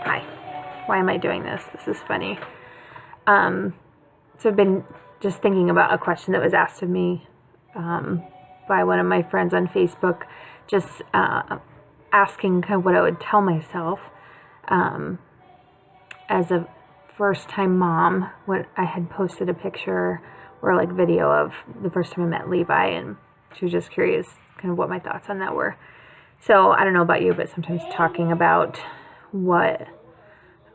Hi. Why am I doing this? This is funny. So I've been just thinking about a question that was asked of me by one of my friends on Facebook, just asking kind of what I would tell myself as a first-time mom. When I had posted a picture or like video of the first time I met Levi, and she was just curious kind of what my thoughts on that were. So I don't know about you, but sometimes talking about what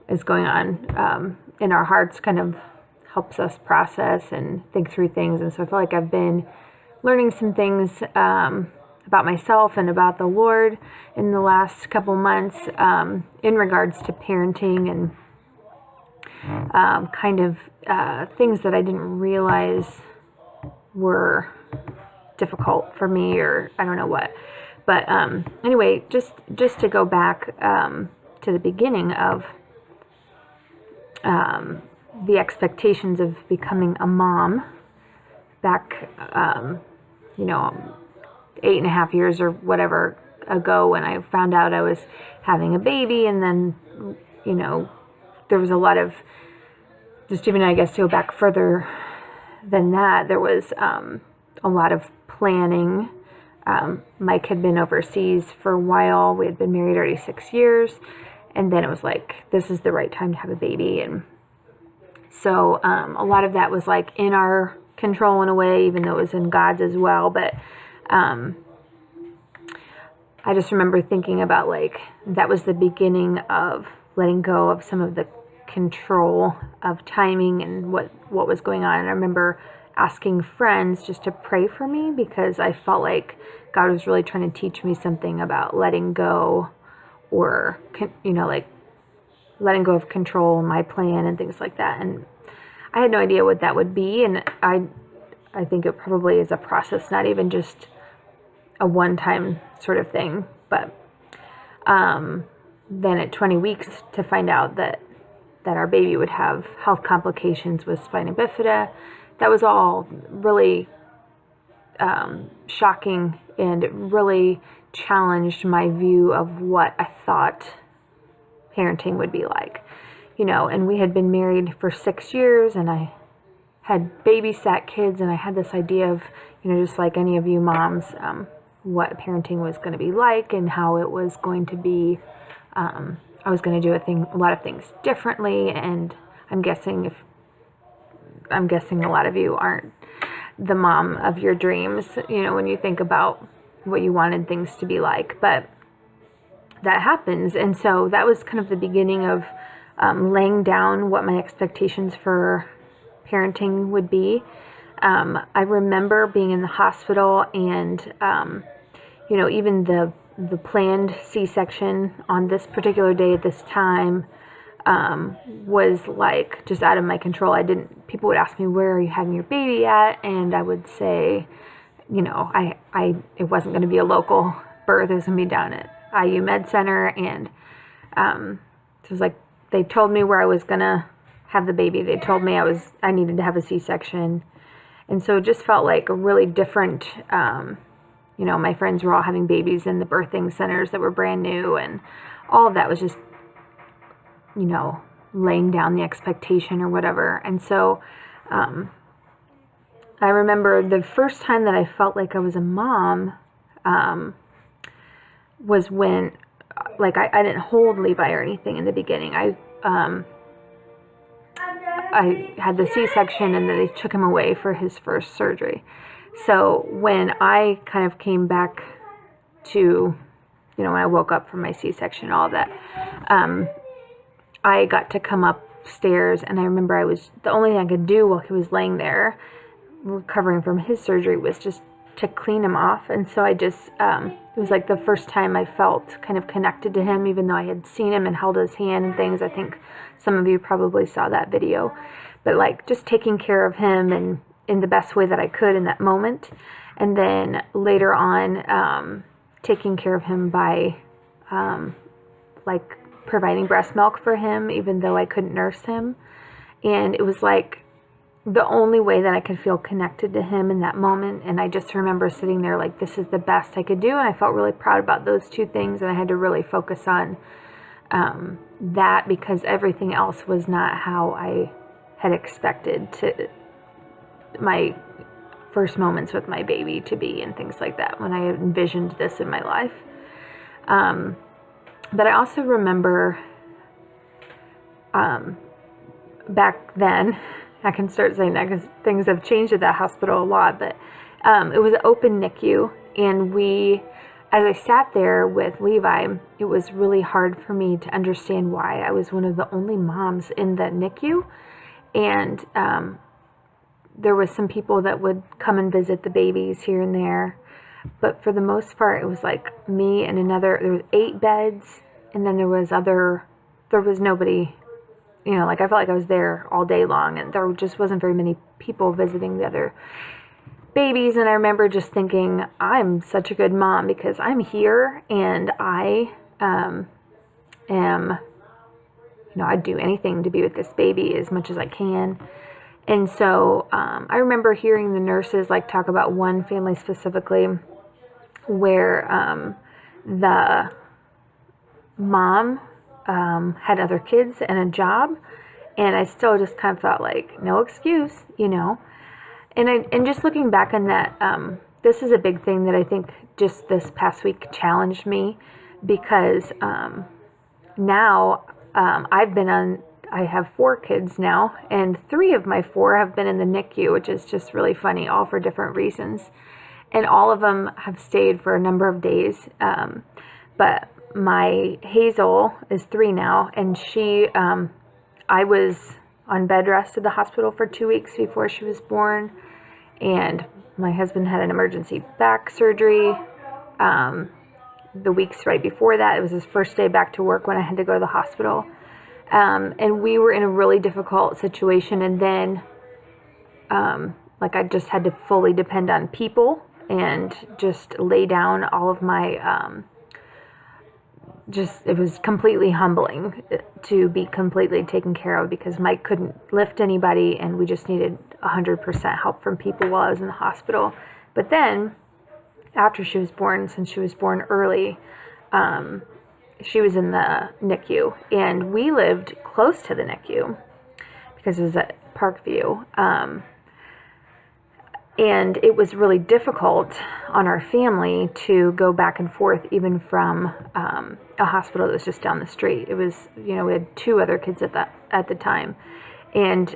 is going on in our hearts kind of helps us process and think through things. And so I feel like I've been learning some things about myself and about the Lord in the last couple months in regards to parenting and kind of things that I didn't realize were difficult for me, or I don't know what. But anyway, just to go back to the beginning of the expectations of becoming a mom back, 8.5 years or whatever ago, when I found out I was having a baby. And then, there was a lot of, just even I guess to go back further than that, there was a lot of planning. Mike had been overseas for a while. We had been married already 6 years. And then it was like, this is the right time to have a baby. And so a lot of that was like in our control in a way, even though it was in God's as well. But I just remember thinking about like, that was the beginning of letting go of some of the control of timing and what was going on. And I remember asking friends just to pray for me, because I felt like God was really trying to teach me something about letting go, or, like letting go of control in my plan and things like that. And I had no idea what that would be. And I think it probably is a process, not even just a one-time sort of thing. But then at 20 weeks to find out that our baby would have health complications with spina bifida, that was all really shocking, and it really challenged my view of what I thought parenting would be like. And we had been married for 6 years, and I had babysat kids, and I had this idea of, just like any of you moms, what parenting was going to be like, and how it was going to be, I was going to do a lot of things differently. And I'm guessing a lot of you aren't the mom of your dreams, when you think about what you wanted things to be like. But that happens. And so that was kind of the beginning of laying down what my expectations for parenting would be. I remember being in the hospital, and even the planned C-section on this particular day at this time was like just out of my control. People would ask me, where are you having your baby at? And I would say, it wasn't going to be a local birth. It was going to be down at IU Med Center. And it was like, they told me where I was going to have the baby. They told me I needed to have a C-section. And so it just felt like a really different, my friends were all having babies in the birthing centers that were brand new, and all of that was just, laying down the expectation or whatever. And so I remember the first time that I felt like I was a mom was when, like, I didn't hold Levi or anything in the beginning. I had the C-section, and then they took him away for his first surgery. So when I kind of came back to, when I woke up from my C-section, all of that, I got to come upstairs, and I remember the only thing I could do while he was laying there recovering from his surgery was just to clean him off. And so I just, it was like the first time I felt kind of connected to him, even though I had seen him and held his hand and things. I think some of you probably saw that video, but like just taking care of him and in the best way that I could in that moment. And then later on, taking care of him by like providing breast milk for him, even though I couldn't nurse him. And it was like the only way that I could feel connected to him in that moment. And I just remember sitting there like, this is the best I could do. And I felt really proud about those two things. And I had to really focus on that because everything else was not how I had expected to my first moments with my baby to be and things like that when I envisioned this in my life. But I also remember back then, I can start saying that because things have changed at that hospital a lot, but it was an open NICU, and as I sat there with Levi, it was really hard for me to understand why I was one of the only moms in the NICU, and there was some people that would come and visit the babies here and there, but for the most part, it was like me and there was 8 beds, and then there was nobody, like I felt like I was there all day long, and there just wasn't very many people visiting the other babies. And I remember just thinking, I'm such a good mom because I'm here, and I am, I'd do anything to be with this baby as much as I can. And so I remember hearing the nurses talk about one family specifically where the mom had other kids and a job, and I still just kind of felt like no excuse, And just looking back on that, this is a big thing that I think just this past week challenged me, because now I have 4 kids now, and 3 of my 4 have been in the NICU, which is just really funny, all for different reasons. And all of them have stayed for a number of days. But my Hazel is 3 now, and I was on bed rest at the hospital for 2 weeks before she was born, and my husband had an emergency back surgery. The weeks right before that, it was his first day back to work when I had to go to the hospital. And we were in a really difficult situation, and then I just had to fully depend on people and just lay down all of my it was completely humbling to be completely taken care of, because Mike couldn't lift anybody, and we just needed 100% help from people while I was in the hospital. But then after she was born, since she was born early, she was in the NICU, and we lived close to the NICU because it was at Parkview. And it was really difficult on our family to go back and forth, even from a hospital that was just down the street. It was, we had 2 other kids at the time. And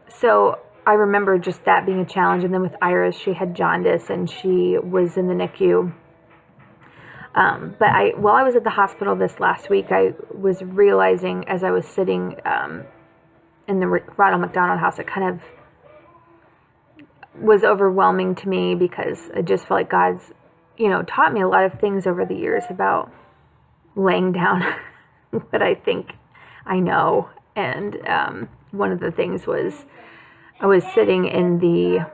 so I remember just that being a challenge. And then with Iris, she had jaundice, and she was in the NICU. But while I was at the hospital this last week, I was realizing as I was sitting in the Ronald McDonald House, it kind of was overwhelming to me, because I just felt like God's, taught me a lot of things over the years about laying down what I think I know. And one of the things was I was sitting in the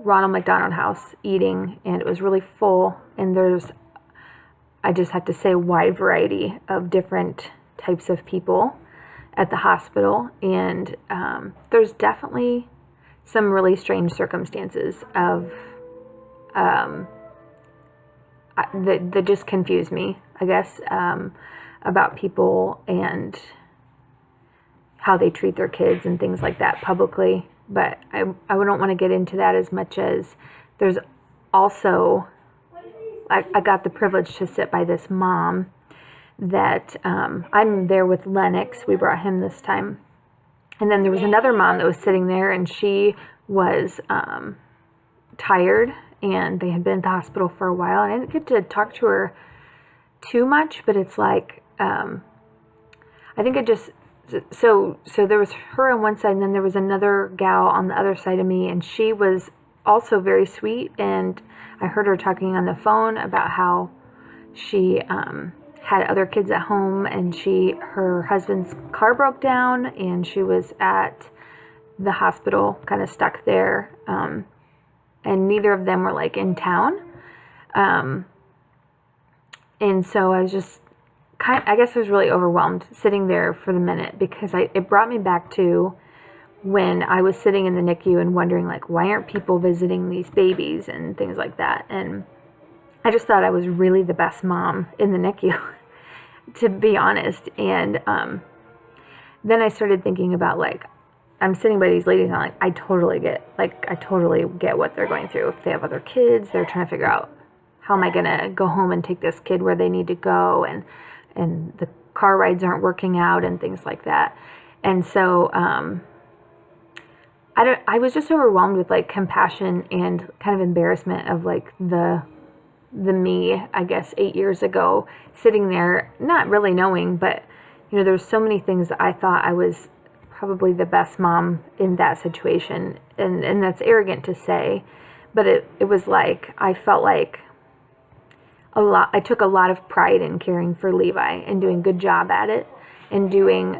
Ronald McDonald House eating, and it was really full, and I just have to say, a wide variety of different types of people at the hospital. And there's definitely some really strange circumstances of that just confuse me, I guess, about people and how they treat their kids and things like that publicly. But I don't want to get into that as much as there's also, I got the privilege to sit by this mom that I'm there with Lennox. We brought him this time. And then there was another mom that was sitting there, and she was tired, and they had been at the hospital for a while. And I didn't get to talk to her too much, but it's like, I think it just, so there was her on one side, and then there was another gal on the other side of me, and she was also very sweet. And I heard her talking on the phone about how she had other kids at home, and her husband's car broke down, and she was at the hospital, kind of stuck there, and neither of them were in town, and so I was just I guess I was really overwhelmed sitting there for the minute, because it brought me back to when I was sitting in the NICU and wondering why aren't people visiting these babies and things like that. And I just thought I was really the best mom in the NICU. to be honest. And then I started thinking about, like, I'm sitting by these ladies and I'm like, I totally get what they're going through. If they have other kids, they're trying to figure out, how am I going to go home and take this kid where they need to go? And the car rides aren't working out and things like that. And so, I was just overwhelmed with, like, compassion and kind of embarrassment of, like, the me, I guess, 8 years ago, sitting there, not really knowing, but, there's so many things that I thought I was probably the best mom in that situation. And that's arrogant to say, but it was like, I felt like I took a lot of pride in caring for Levi and doing a good job at it and doing,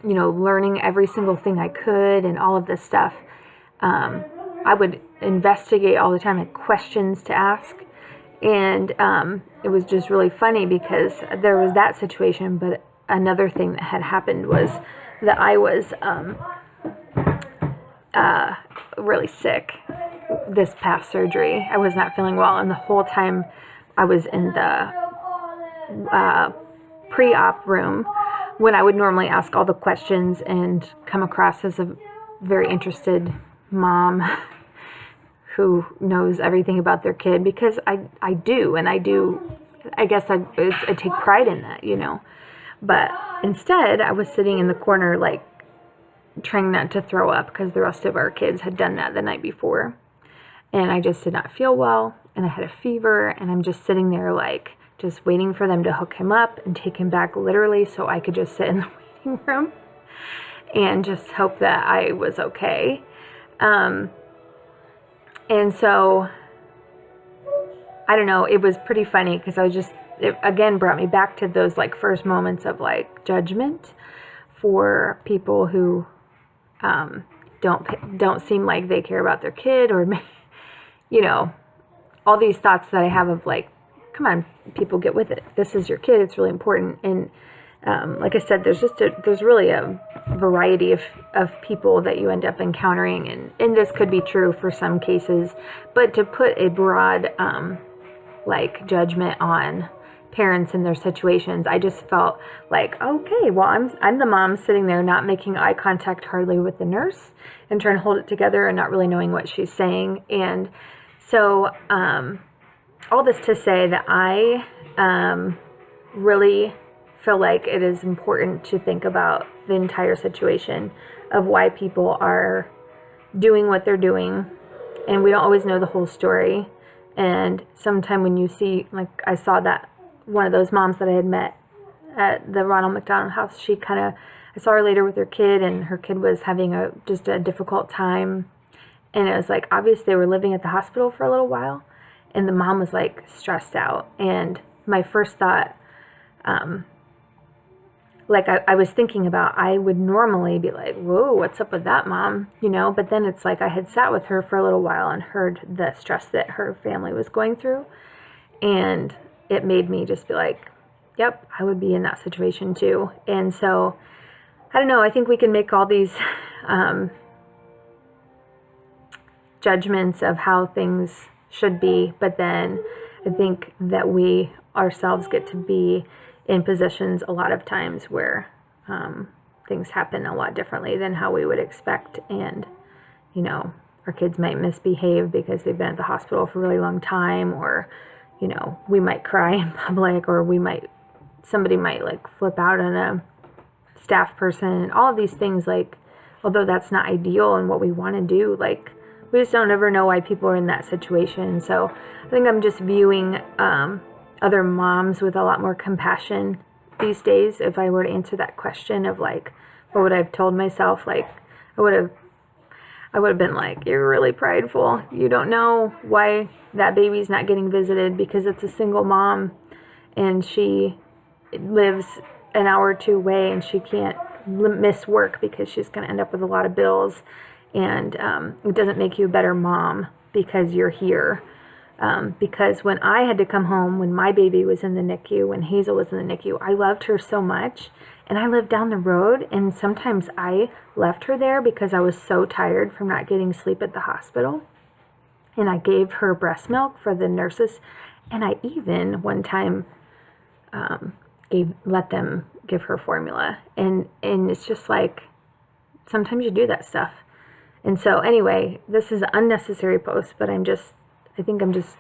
learning every single thing I could and all of this stuff. I would investigate all the time, had questions to ask. And it was just really funny because there was that situation, but another thing that had happened was that I was really sick this past surgery. I was not feeling well, and the whole time I was in the pre-op room, when I would normally ask all the questions and come across as a very interested mom who knows everything about their kid, because I do, I guess I take pride in that, But instead, I was sitting in the corner, like, trying not to throw up because the rest of our kids had done that the night before. And I just did not feel well, and I had a fever, and I'm just sitting there, like, just waiting for them to hook him up and take him back literally so I could just sit in the waiting room and just hope that I was okay. And so, I don't know, it was pretty funny because it again brought me back to those, like, first moments of, like, judgment for people who don't seem like they care about their kid, or, all these thoughts that I have of, like, come on, people, get with it. This is your kid. It's really important. And like I said, there's really a variety of people that you end up encountering, and this could be true for some cases, but to put a broad like judgment on parents and their situations, I just felt like, okay, well, I'm the mom sitting there not making eye contact hardly with the nurse and trying to hold it together and not really knowing what she's saying. And so all this to say that I really feel like it is important to think about the entire situation of why people are doing what they're doing, and we don't always know the whole story. And sometime when you see, like, I saw that one of those moms that I had met at the Ronald McDonald House, I saw her later with her kid, and her kid was having just a difficult time, and it was like obvious they were living at the hospital for a little while, and the mom was, like, stressed out. And my first thought, like, I was thinking about, I would normally be like, whoa, what's up with that, mom? But then it's like I had sat with her for a little while and heard the stress that her family was going through. And it made me just be like, yep, I would be in that situation too. And so, I don't know, I think we can make all these judgments of how things should be, but then I think that we ourselves get to be in positions a lot of times where things happen a lot differently than how we would expect. And, our kids might misbehave because they've been at the hospital for a really long time, or, we might cry in public, or somebody might, like, flip out on a staff person, and all of these things, like, although that's not ideal and what we want to do, like, we just don't ever know why people are in that situation. So I think I'm just viewing other moms with a lot more compassion these days. If I were to answer that question of, like, what would I have told myself, like, I would have been like, you're really prideful. You don't know why that baby's not getting visited because it's a single mom and she lives an hour or two away and she can't miss work because she's going to end up with a lot of bills. And it doesn't make you a better mom because you're here. Because when I had to come home, when my baby was in the NICU, when Hazel was in the NICU, I loved her so much, and I lived down the road, and sometimes I left her there because I was so tired from not getting sleep at the hospital, and I gave her breast milk for the nurses, and I even, one time, let them give her formula. And it's just like, sometimes you do that stuff. And so anyway, this is an unnecessary post, but I think I'm just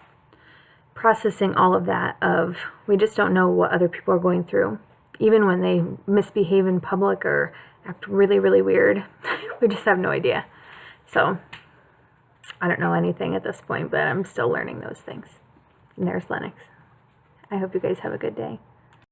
processing all of that of, we just don't know what other people are going through. Even when they misbehave in public or act really, really weird, we just have no idea. So I don't know anything at this point, but I'm still learning those things. And there's Lennox. I hope you guys have a good day.